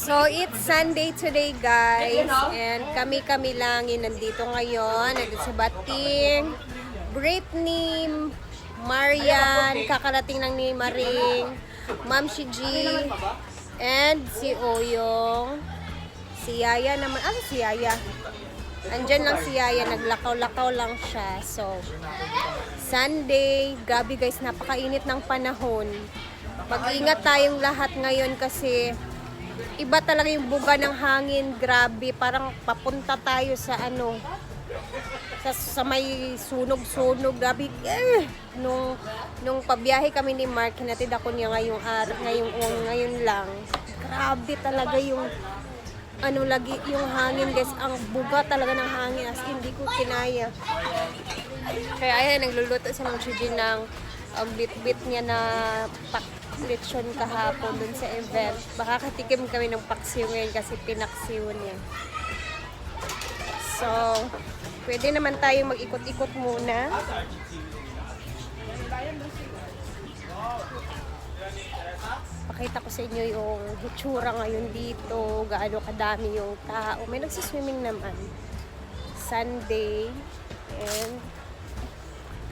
So, it's Sunday today, guys. And kami-kami lang yung nandito ngayon. Nandito sa Bating. Britney, Marian, kakarating lang ni Maring, Ma'am Shiji, and si Oyong. Si Yaya naman. Ah, si Yaya. Andyan lang si Yaya. Naglakaw-lakaw lang siya. So, Sunday. Grabe guys, napakainit ng panahon. Mag-ingat tayong lahat ngayon kasi iba talaga yung buga ng hangin, grabe, parang papunta tayo sa ano, sa may sunog-sunog, grabe. Nung pabiyahe kami ni Mark, hinatid ako niya ngayon lang. Grabe talaga yung ano lagi yung hangin, guys, ang buga talaga ng hangin, as in, hindi ko kinaya. Kaya ayan, nagluluto siya ng chiji ng bit-bit niya na lechon kahapon dun sa event. Baka katikim kami ng paksiw ngayon kasi pinaksiw niya. So, pwede naman tayong mag-ikot-ikot muna. Pakita ko sa inyo yung hitsura ngayon dito, gaano kadami yung tao. May nagsiswimming naman. Sunday. And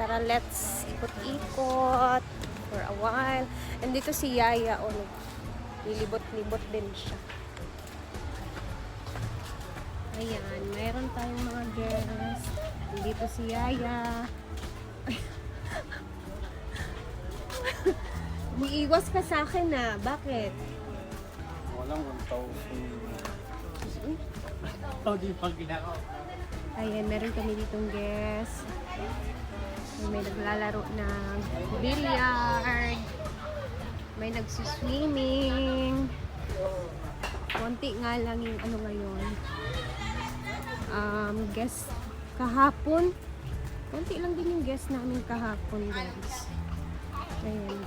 tara, let's ikot-ikot for a while. And dito si Yaya, nilibot-libot din siya. Ayan, mayroon tayong mga guests. Dito si Yaya. Umiiwas ka sa akin na. Bakit? Walang 1,000. Oh, di pa ginagawa. Ayan, meron kami ditong guests. May naglalaro ng billiard. May nagsuswimming. Konti nga lang yung ano ngayon. Guest kahapon. Konti lang din yung guest namin kahapon, guys. Ayan.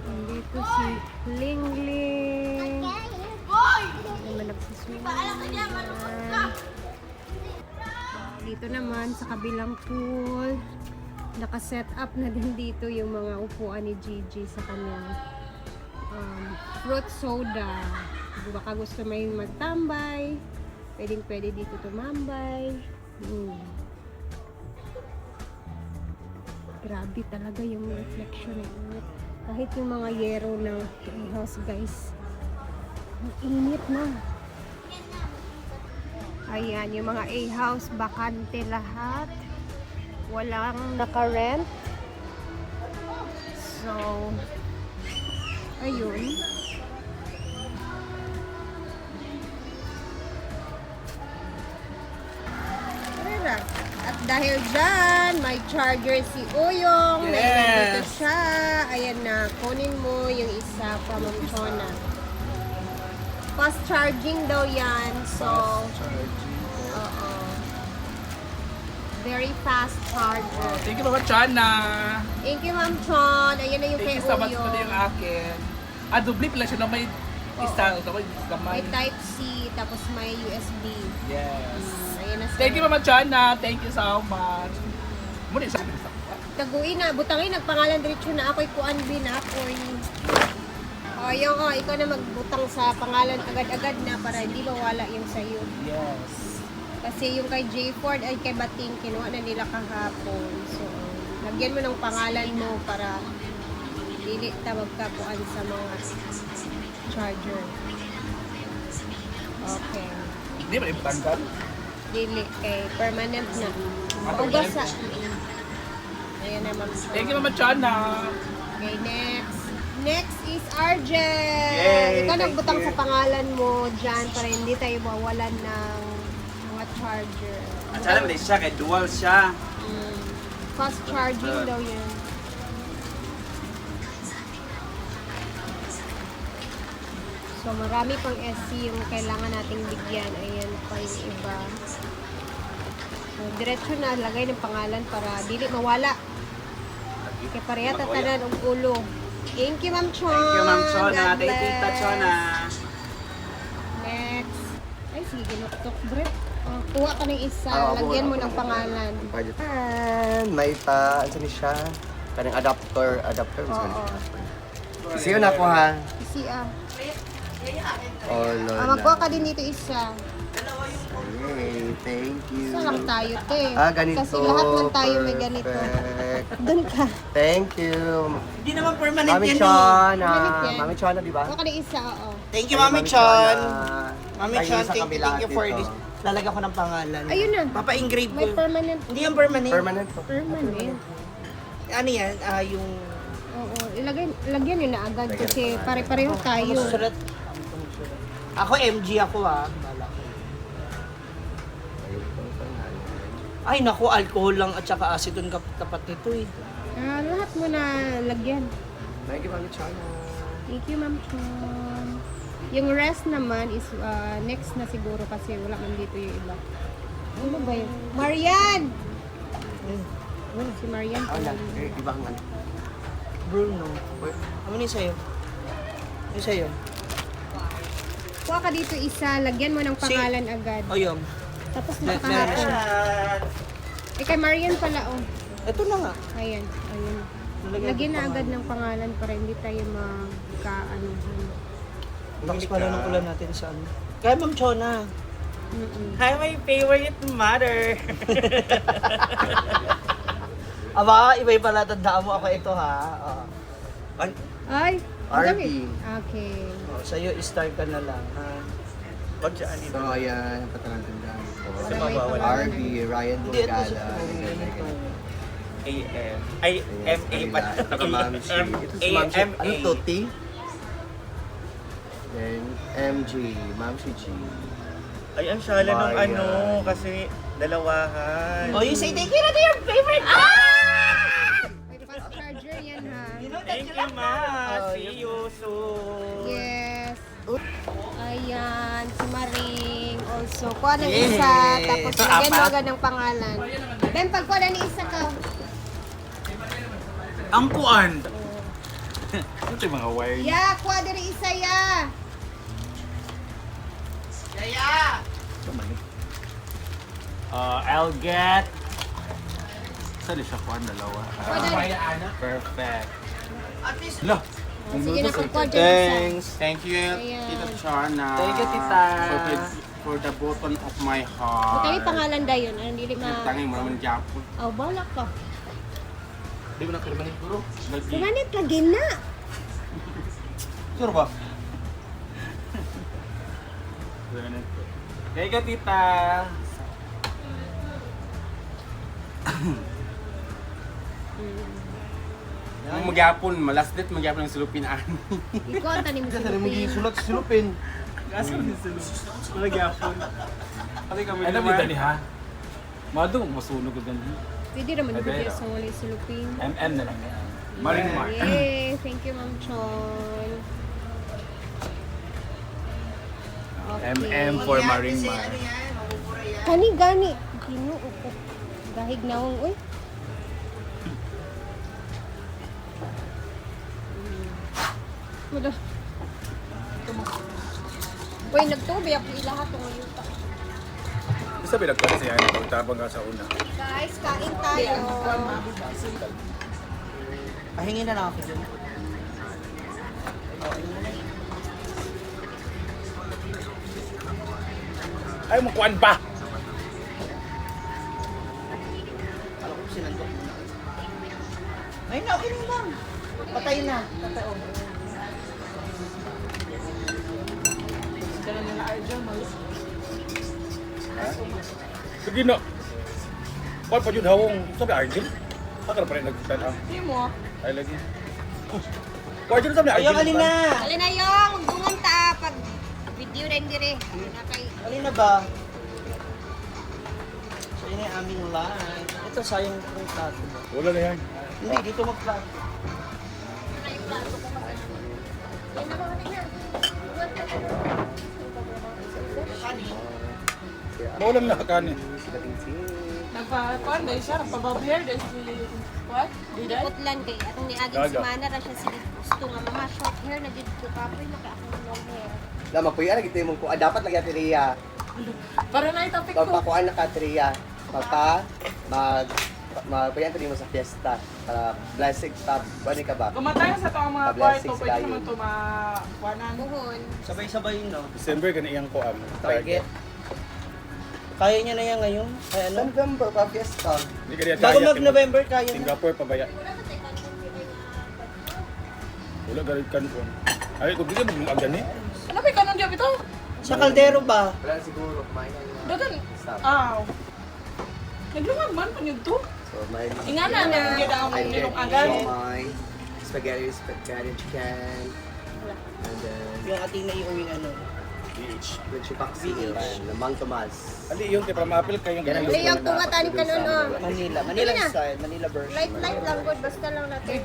Nandito si Ling Ling. May nagsuswimming. Dito naman sa kabilang pool, naka-set up na din dito yung mga upuan ni Gigi sa kanyang fruit soda. Baka gusto may magtambay, pwede dito tumambay. Grabe talaga yung reflection ng init. Kahit yung mga yero ng house, guys, ang init na. Ayan, yung mga A-house, bakante lahat. Walang naka-rent. So, ayun. Tara. At dahil dyan, may charger si Oyong. Yes. Nandito siya. Ayan na, kunin mo yung isa from Chona. Fast charging daw yan. So, very fast charger. Thank you, Mama Chana. Thank you, Ma'am Chon. Ayan na yung kay Thank you so much Oyo. po yung akin. Dubli pala siya na may isa. May Type-C, tapos may USB. Yes. Ayan na siya. Thank you, Mama Chana. Thank you so much. Muna siya. Taguin na. Butangin, nagpangalan diretso na ako'y kuanbi na ako'y. O, yung ikaw na magbutang sa pangalan agad-agad na para hindi mawala yung sa'yo. Yes. Kasi yung kay J Ford ay kay Bating, kinuha na nila kahapon. So, lagyan mo ng pangalan mo para dili tawag kapuan sa mga charger. Okay. Hindi ba yung tanggal? Dili, kay permanent na. Ugas sa. Ayan naman. Thank you, Mama Chana. Okay, next. Next is Arjen. Yay, Ikaw thank nagbutang you. sa pangalan mo dyan para hindi tayo mawalan ng mga charger. At alam mo siya, kay dual siya. Fast charging daw yun. So marami pang SC yung kailangan nating bigyan. Ayan pa yung iba. So diretso na lagay ng pangalan para dili mawala. Kaya pareha tatanan ang ulo. Thank you, Ma'am Chon. Thank you, Ma'am Chona. God Thank you, Tita bless. Chona. Next. Ay, sige, ginuktok, Brett. Kuha ka ng isa. Lagyan mo ng pangalan. May ano siya? Kanang adapter. Oo. Siyo na ko ha. Si Oh, Ah, Lola. magkuha ka din dito isa. Hey, thank you. Isa lang tayo, te. Ganito. Kasi lahat man tayo may ganito. Perfect. Doon ka. Thank you. Hindi naman permanent Mami yan eh. Chona. Permanent yan. Mami Chona, di ba? Kuha ka din isa, oo. Thank you, Mami Chon. Chona. Mami Tayo Chon, sa thank kabila you for dito. this. Lalagyan ko ng pangalan. Ayun na. Papa-engrave May ko. permanent. Hindi yan permanent. Permanent to. Permanent. Ano yan? Yung... Oo, lagyan yun na agad kasi pare-pareho tayo. Susulat. Ako, MG ako ah. Bala ko. Ay, naku, alcohol lang at saka acetone tapat nito eh. Ah, lahat mo na lagyan. Thank you, Mami Chona. Thank you, Ma'am Chon. Yung rest naman is next na siguro kasi wala man dito yung iba. Ano ba yun? Marian! Si Marian. Wala. Ibang ano. Bruno. Ano ni sa'yo? Ano sa'yo? Kuha ka dito isa, lagyan mo ng pangalan agad. O yun. Tapos Meron nakahapon. siya. Eh kay Marian pala, oh. Ito na nga. Ayan, ayun. Lagyan na agad ng pangalan para hindi tayo magka-ano. Lakas pala ng ulan natin sa ano. Kaya Ma'am Chona. Mm-mm. Hi, my favorite mother. Aba, iba-iba pala tandaan mo ako ito ha. Ay, Ay, RP. Okay. sa'yo, star ka na lang ha. Wag siya So, ayan. Patalang tandaan ko. Para may pangalan. RB, Ryan Hindi, ito Bongala. siya. AM. Ay, MA pa. Ito ka, Ma'am G. Ito si Ma'am G. Ano to, T? Then, MG. Ma'am si G. Ay, ang shala nung Bayan. ano, kasi dalawahan. Oh, you say thank you na to your favorite. May fast charger yan, ha? Thank you, ma. See you soon. Yes. Ayan, si Maring also. Kuha ng Yes. isa, tapos Ito, lagyan mo apat. agad ng pangalan. Ben, pag kuha na ni isa ka. Ang kuan. Ito yung mga wire. Ya, kuha na rin isa, ya. I'll get... Saan siya kuan? Dalawa. Kuha na rin. Perfect. At least, Lo. Sige na, pag kuha dyan isa. Thank you, Ayan. Tita Chana. Thank you, Tita. For the bottom of my Ito heart. yung pangalan dayon. Ano, hindi ma... Tanging maraming japon. Oh, balak ka. Di mo na permanent, bro. Lagi. Permanent lagi na. Sure ba? Kaya ka, Tita. Yung magyapon, last date magyapon ng silupin ani. Ikaw ang tanim silupin. silupin. Kaso ni silupin. Magyapon. Pati kami Ano ba ni ha? Mado, masunog ko ganun. Pwede naman Ay, video pero. sa wala silupin. MM na lang yan. Maring Mar. Yay! Thank you, Ma'am Chon. MM for Maring Mar. Kani gani. Ginoo ko. Gahig naong, uy. Wala. Uy, nagtubi ako ilahat ng ngayon. Isa pinagkala siya yan. Tabang ka sa una. Guys, kain tayo. pahingin na lang ako dyan. Ay, mo kuan pa! Alam ko sinandok mo na. Ay, na, okay na lang. Patay na. Patay, oh. Sige na nila Arjo, malis. Sige na. Kuan pa yun hawong. Sabi Argel? Akala pa rin nagtala. Hindi mo. Ay, lagi. Kuan yun sabi Ayaw, Argel. alina. Alin na yung, magdungan ta pag video rin dire. Nakay. Alina ba? So, yun yung aming line. Ito, sayang kung tato ba? Wala na yan. Hindi, dito mag-plan. Maulang na kanin. Nagpa-kuan na siya, nagpa-bob hair, then si... What? Di that? Putlan kay atong niaging Gaga. semana ra siya sige gusto nga mama short hair na gid ko kapoy na kay akong long hair. Lama po yan. Nagito mo ko. Dapat lagi ati Ria. Para na yung topic ko. Pagpakuan na ka ati Ria. Papa, mag mapayan mo sa fiesta para blessing tab. Bani ka ba? Gumatay sa itong mga Blessings kwarto, pwede tayo. naman ito makuhanan. Buhon. Sabay-sabay yun, no? December ka na iyang kuam. Target. Kaya niya na yan ngayon. Ay, ano? November pa fiesta. Hindi ka niya Bago target. mag-November, kaya na. Singapore pa ba yan? Wala galit kan po. Ay, kung di ka mag-agan eh. Ano ba kanon diyan ito? Sa kaldero ba? Wala na siguro kumain na yun. Dagan. Stop. Naglumag man pa to. So may Ingana na yung daong I'm nilong getting agan. siomai, spaghetti chicken, and then Yung ating naiuwing ano. DH. with chipaksil and lamang tomas. Ali yung kay Pramapil kayong Yan ang Hindi yung tumatanim ka nun, oh. Manila. Manila Sige na. style. Manila version. Light lang good, basta lang natin.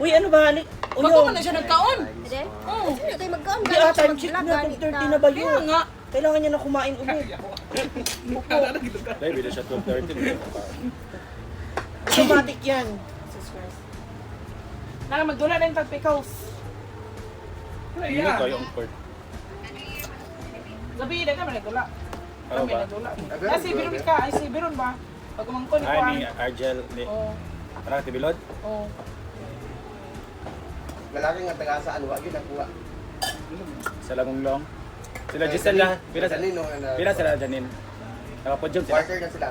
Uy, ano ba? Halik? Bago man na siya nagkaon. Hindi? Oo. Hindi tayo magkaon. Hindi time check na. 12:30 na ba Kaya yun? nga. Kailangan niya na kumain ulit. Dahil bila siya 12:30. Automatic yan. Jesus Christ. Naka magdula na yung tagpikaws. Hindi ko kayo ang court. Gabi, na ka nagdula. Oo Kami ba? nagdula. Si Biron ka. Ay, si Biron ba? Pag umangko ni Ay, Juan. ni Argel. Ni... Oo. Ano ka, Tibilod? Oo. Lalaki nga taga saan wa yun nakuha. Sa Lagunglong. Sila Giselle na. Pila sa... Janine, no, Pila sila Janine. Nakapodyong sila. Quarter na sila.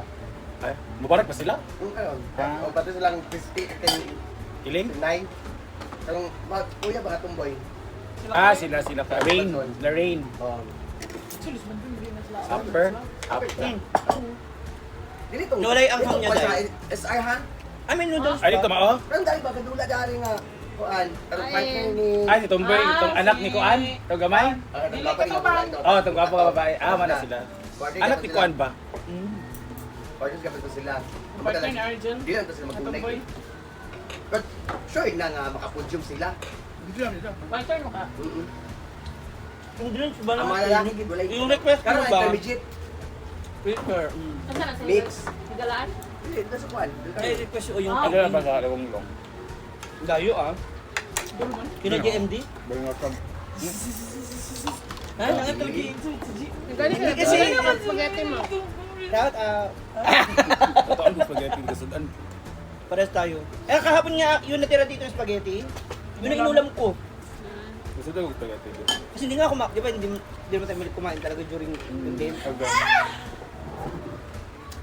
Ay, mubarak pa sila? Yung ano, Ah. o pati silang 9. Iling? Karong kuya ba tumboy? Ah, sila pa. Rain. The Rain. Sulis man din rin na sila. Upper. Upper. Dili to. Nawala yung anghang niya, dahil. SR han. I mean, noodles Ay, dito pa. mao? Pero dahil ba kadula dari nga kuan. Karong Ay. partner ni Ay, si Tomboy. Itong anak ni Kuan. Itong gamay. Dili naglaban ka nga ba? kuan. Oh, itong gwapo ka babae. Ah, mana sila. Quarter Anak ka ni sila. Kuan ba? Quarters kapit ko sila. Partner ni Arjun. Di lang to sila Tomboy. magtunay. But sure na nga makapodyum sila. Partner mo ka. Yung drinks ba Ang naman? mga lalaki gid wala. Yung request mo Karon ba? intermediate Prefer. Asa na sa mix. Galaan? Dili na sa kuan. Ay, request o yung Ano na ba sa Lagunglong? Gayo ah. Kina JMD? Bring out from... Ha? Nangatag Gani ka Kasi- kasi spaghetti mo. Dapat Totoo ko spaghetti kasudan. pares tayo. Eh, kahapon nga, yun natira dito yung spaghetti. Yun ang inulam ko. Kasudan ko spaghetti. Kasi hindi nga kumain, di ba, hindi mo tayo kumain talaga during yung game. Okay.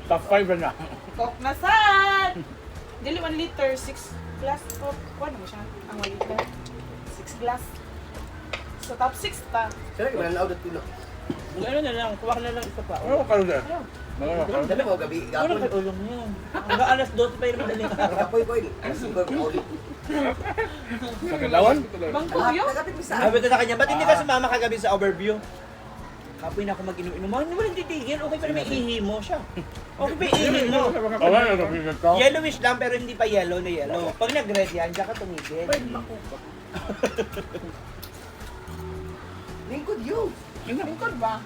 Top 5 na. Coke na sad! Dili 1 liter, 6 glass Coke. Kuha mo siya, ang 1 liter. 6 glass. So top 6 ta. Sila gid man out tulo. Ano na lang, kuha ka na lang isa pa. Ano ka rin? Ano Dali mo gabi Ano gapon. ka ulam yan? Hanggang alas 12 pa yun madaling araw. Kapoy ko ini. Siguro ko ulit. Sa Kalawan? Bangko yun? Nagapit mo sa. Sabi ko sa kanya, ba't hindi ka sumama kagabi sa overview? Kapoy na ako mag-inom-inom. Hindi mo lang titigil. Okay pa naman ihi mo siya. Okay pa ihi mo. Wala na kapit ko. Yellowish lang pero hindi pa yellow na yellow. Pag nag-red yan, diyan ka tumigil. Lingkod you. Bingkod ba?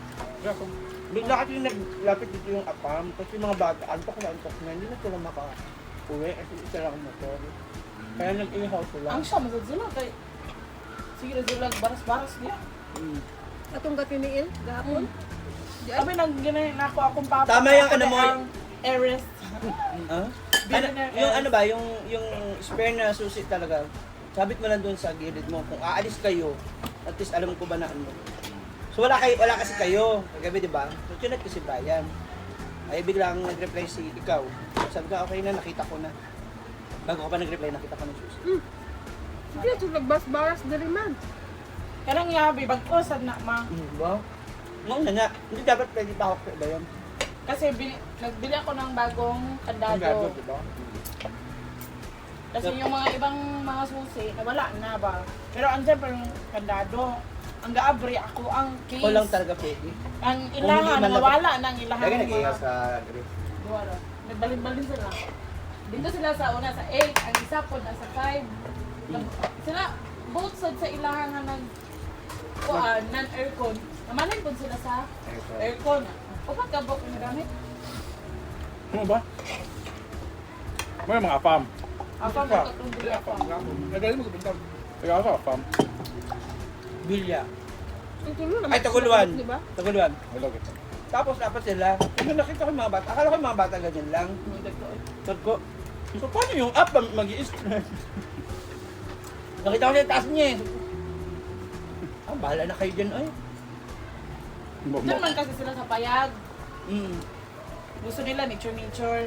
Bigla kasi naglapit dito yung apam. Kasi mga bata, antok na hindi na sila maka-uwi. Kasi isa lang ang motor. Kaya nag-ihaw sila. Ang siya, masazulag kay... Sige na zulag, baras-baras niya. Atong gatiniil gahapon. Sabi nang ginay na ako akong papa. Tama yung ako ano na mo, ang heiress. Ano, yung ano ba, yung spare na susi talaga, sabit mo lang doon sa gilid mo. Kung aalis kayo, at least alam ko ba na ano. So wala kasi kayo, kagabi di ba? So chinat ko si Brian. Ay biglang nag-reply si ikaw. Sabi ko, okay na, nakita ko na. Bago ka pa nag-reply, nakita ko ng susi. Hindi ito nagbas-baras dali man. Karang yabi, bag-usad na ma. Ba? Noon na nga, hindi dapat pwede pa ako ba yun? Kasi nagbili ako ng bagong Ang kandado. gado, di ba? Kasi yung mga ibang mga susi, nawala na ba? Pero andyan pa yung kandado. Ang gaabri, ako ang case. Ko lang talaga pwede. Ang Kung ilahan, hindi man nawala na ang ilahan. Lagi ng nag-iingat mga- sa gabi. Duwara. Nagbalin-balin sila. Dito sila sa una sa 8, ang isa po nasa 5. Sila, both side sa ilahan nga nag non-aircon. Namalin po sila sa aircon. Upat ka ba kung nagamit? Ano ba? May mga apam. Ako ang magkatungkol ako. Nagaling mo sa Kaya ako apam. Bilya. Ang tulo naman. Ay, Taguluan. Di ba? Taguluan. Hello, kita. Tapos dapat sila, kung nakita ko yung mga bata, akala ko yung mga bata ganyan lang. May dagko. Sabi ko, so paano yung app mag-i-stress? Nakita ko yung taas niya eh. Ah, bahala na kayo dyan ay. Diyan man kasi sila sa payag. Mm. Gusto nila nature.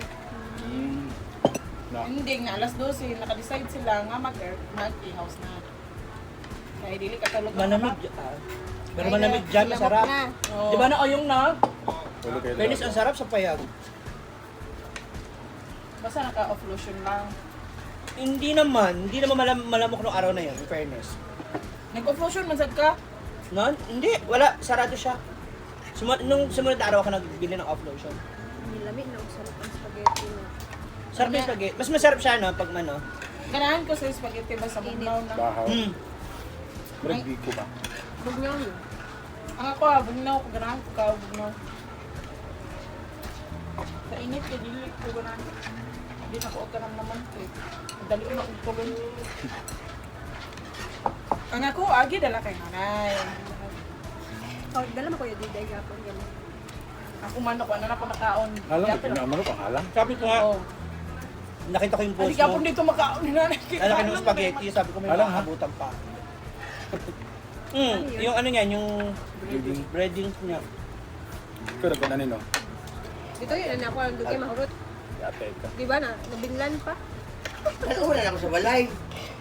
Na. Hindi nga, alas 12, naka-decide sila nga mag-house na. Kaya dili ka talog. Malamig dyan. Pero Ay, malamig dyan, lamok masarap. na. Oh. Di ba na oyong na? Wala kayo Kainis ang sarap sa payag. Basta naka-off lotion lang. Hindi naman malamok nung araw na yun, in fairness. Nag-off lotion man sad ka? No? Hindi, wala, sarado siya. Nung sumunod na araw ako nagbili ng off lotion. Nilamig na sarap ang spaghetti na. Sarap yung spaghetti. Mas masarap siya, no, pag ano. Ganahan ko sa spaghetti basta bugnaw na. Bahaw. Mm. Murag biko ba? Bugnaw yun. Ang ako bugnaw ko, ganahan ko ka, bugnaw. Sa init, kaya dili ko ganahan. Hindi na ko ka naman eh. Dali ko na kong tuloy. Ang ako, agi dala kay nanay. Oh, dala mo kuya Diday gapon gamay. Ako man ako, ano na ako nakaon. Halang, Yapon ito ako. na manok ang halang. Sabi ko nga, Oo. nakita ko yung post Hindi ka po mo. dito makaon ni nanay. Alaki ng spaghetti, sabi ko may Alam, ha? makakabutan pa. Yung ano niyan, yung breadings niya. Ito na kunanin no. Dito yun, ano ako ang dugay mahurot. Yate ka. Di ba na? Nabinlan pa. Wala na ako sa balay.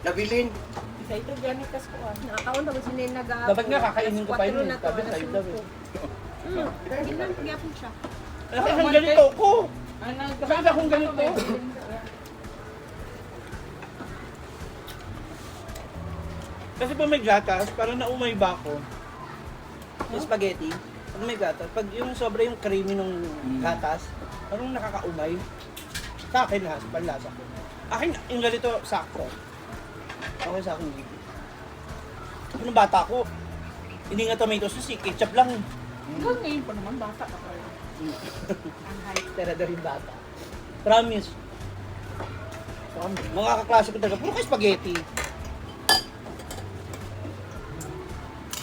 Nabilin. Isa ito, ganit kas ko. Nakakaon pa si Nena gapon. Dapat nga kakainin ko pa yun. Na to, Sabi alas sa'yo daw eh. 5. Ginlan gapon siya. Alaki ng ganito ko. Ano, Bakit akong ganito? Kasi pag may gatas, parang naumay ba ako? Yung spaghetti, pag may gatas, pag yung sobra yung creamy ng gatas, parang nakakaumay. Sa akin ha, sa panlasa ko. Akin, yung ganito, sakto. Okay sa akin dito. Nung bata ko, hindi nga tomato sauce, ketchup lang. hanggang ngayon pa naman, bata ka pa rin. Ang hype. Terador yung bata. Promise. Mga kaklase ko talaga, puro kayo spaghetti.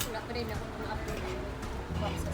Wala pa rin ako ng apple. Box sa